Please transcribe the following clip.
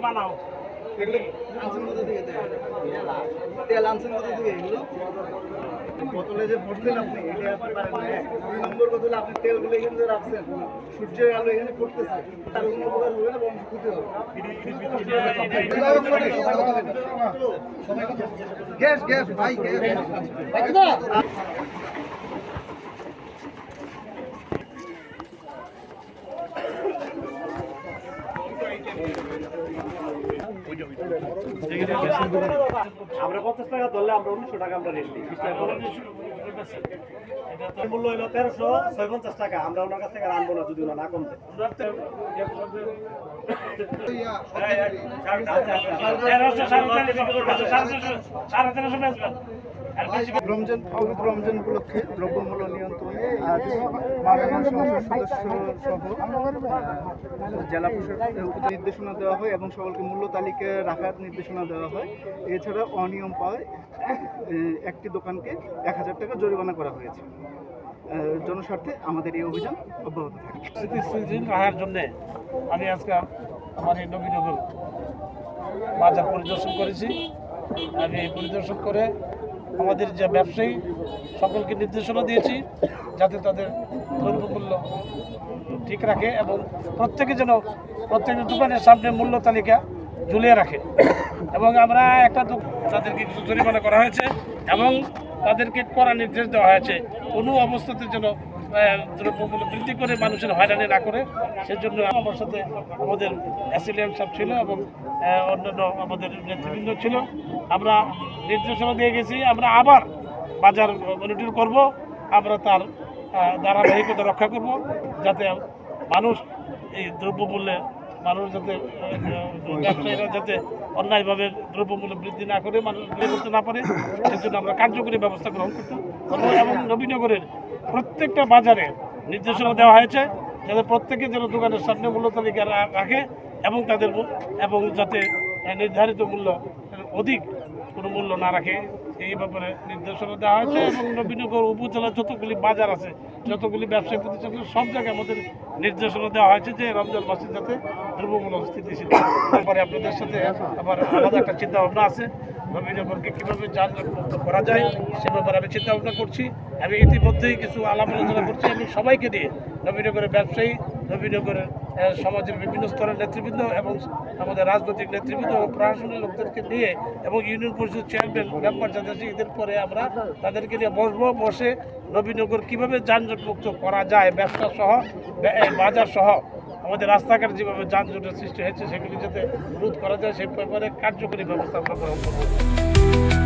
বানাও তেল আনছেন কোথা থেকে এগুলো বোতলে যে ভরছেন আপনি এটা দুই নম্বর বোতলে আপনি তেলগুলো এখানে রাখছেন সূর্যের আলো এখানে পড়তেছে তার কোনো উপকার হবে না বরং ক্ষতি হবে গ্যাস গ্যাস ভাই গ্যাস আমরা 50 টাকা ধরলে আমরা 1900 টাকা আমরা রেট দিই 20 টাকা এটা মূল্য হলো 1356 টাকা আমরা ওনার কাছ থেকে আনবো না যদি ওনা না কমতে রমজান পবিত্র রমজান উপলক্ষে দ্রব্যমূল্য নিয়ন্ত্রণে আজ মাননীয় সংসদ সদস্য সহ জেলা প্রশাসক নির্দেশনা দেওয়া হয় এবং সকলকে মূল্য তালিকা রাখার নির্দেশনা দেওয়া হয়। এছাড়া অনিয়ম পাওয়ায় একটি দোকানকে 1000 টাকা জরিমানা করা হয়েছে। জনস্বার্থে আমাদের এই অভিযান অব্যাহত থাকে। রাখার জন্য আমি আজকে আমার এই নবীনগর বাজার পরিদর্শন করেছি। আমি পরিদর্শন করে আমাদের যে ব্যবসায়ী সকলকে নির্দেশনা দিয়েছি যাতে তাদের দ্রব্যমূল্য ঠিক রাখে এবং প্রত্যেকটা দোকানের সামনে মূল্য তালিকা ঝুলিয়ে রাখে এবং আমরা তাদেরকে কিছু জরিমানা করা হয়েছে এবং তাদেরকে কড়া নির্দেশ দেওয়া হয়েছে কোনো অবস্থাতে যেন দ্রব্যমূল্য বৃদ্ধি করে মানুষের হয়রানি না করে। সেজন্য আমার সাথে আমাদের অ্যাসিলিয়ান সাহেব ছিল এবং অন্যান্য আমাদের নেতৃবৃন্দ ছিল। আমরা নির্দেশনা দিয়ে গেছি আমরা আবার বাজার মনিটর করব, আমরা তার ধারাবাহিকতা রক্ষা করব যাতে মানুষ এই দ্রব্যমূল্যে যাতে ব্যবসায়ীরা যাতে অন্যায়ভাবে দ্রব্যমূল্য বৃদ্ধি না করে মানুষ বিয়ে করতে না পারে সেজন্য আমরা কার্যকরী ব্যবস্থা গ্রহণ করতে এবং নবীনগরের প্রত্যেকটা বাজারে নির্দেশনা দেওয়া হয়েছে যাতে প্রত্যেকে যেন দোকানের সামনে মূল্য তালিকা রাখে এবং এবং যাতে নির্ধারিত মূল্য অধিক কোনো মূল্য না রাখে এই ব্যাপারে নির্দেশনা দেওয়া হয়েছে। এবং নবীনগর উপজেলার যতগুলি বাজার আছে যতগুলি ব্যবসায়ী প্রতিষ্ঠান সব জায়গায় আমাদের নির্দেশনা দেওয়া হয়েছে যে রমজান মাসে যাতে দ্রব্যমূল্য স্থিতিশীল। তারপরে আপনাদের সাথে আবার আলাদা একটা চিন্তা ভাবনা আছে নবীনগরকে কীভাবে যানজট করা যায় সে ব্যাপারে আমি চিন্তা ভাবনা করছি। আমি ইতিমধ্যেই কিছু আলাপ আলোচনা করছি এবং সবাইকে নিয়ে নবীনগরের ব্যবসায়ী নবীনগরের সমাজের বিভিন্ন স্তরের নেতৃবৃন্দ এবং আমাদের রাজনৈতিক নেতৃবৃন্দ ও প্রশাসনের লোকদেরকে নিয়ে এবং ইউনিয়ন পরিষদ চেয়ারম্যান মেম্বার যাদের আছে এদের পরে আমরা তাদেরকে নিয়ে বসে নবীনগর কীভাবে যানজট মুক্ত করা যায় ব্যবসা সহ বাজার সহ আমাদের রাস্তাঘাট যেভাবে যানজটের সৃষ্টি হয়েছে সেগুলি যাতে রোধ করা যায় সে ব্যাপারে কার্যকরী ব্যবস্থা আমরা গ্রহণ করব।